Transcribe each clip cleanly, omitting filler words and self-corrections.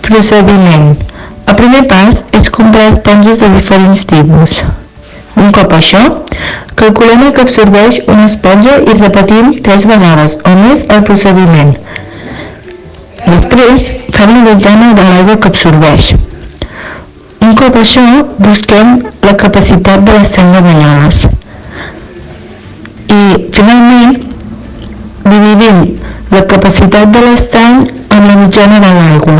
Procediment. El primer pas és comprar esponges de diferents tipus. Un cop això, calculem el que absorbeix una esponja i repetim 3 vegades o més el procediment. Després, fem la mitjana de l'aigua que absorbeix. Un cop això, busquem la capacitat de l'estany de Banyoles. I, finalment, dividim la capacitat de l'estany amb la mitjana de l'aigua.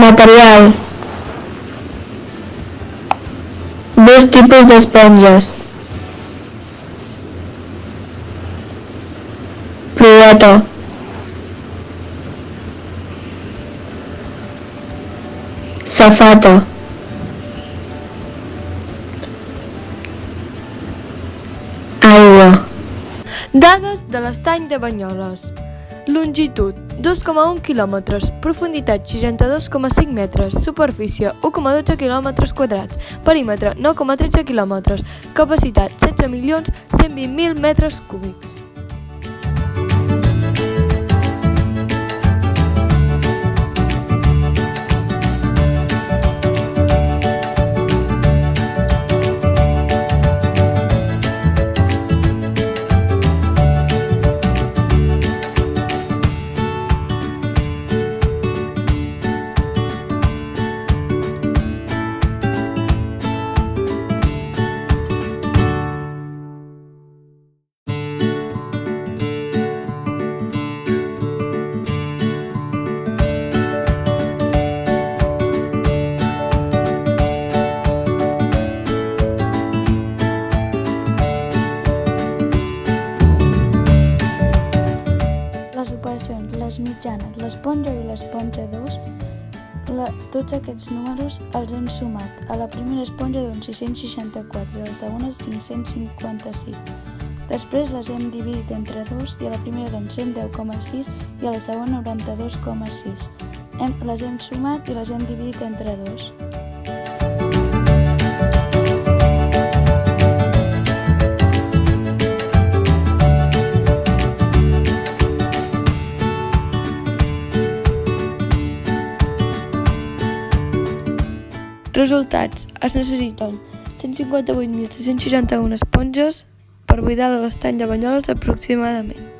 Material. 2 tipus d'esponges. Proveta. Safata. Aigua. Dades de l'estany de Banyoles. Longitud 2,1 km, profunditat 62,5 metres, superfície 1,12 km², perímetre 9,13 km, capacitat 16.120.000 metres cúbics. Les mitjanes, l'esponja i l'esponja 2, tots aquests números els hem sumat. A la primera esponja doncs 664 i a la segona 556. Després les hem dividit entre 2 i a la primera doncs 110,6 i a la segona 92,6. Les hem sumat i les hem dividit entre 2. Resultats. Es necessiten 158.661 esponges per buidar l'estany de Banyoles aproximadament.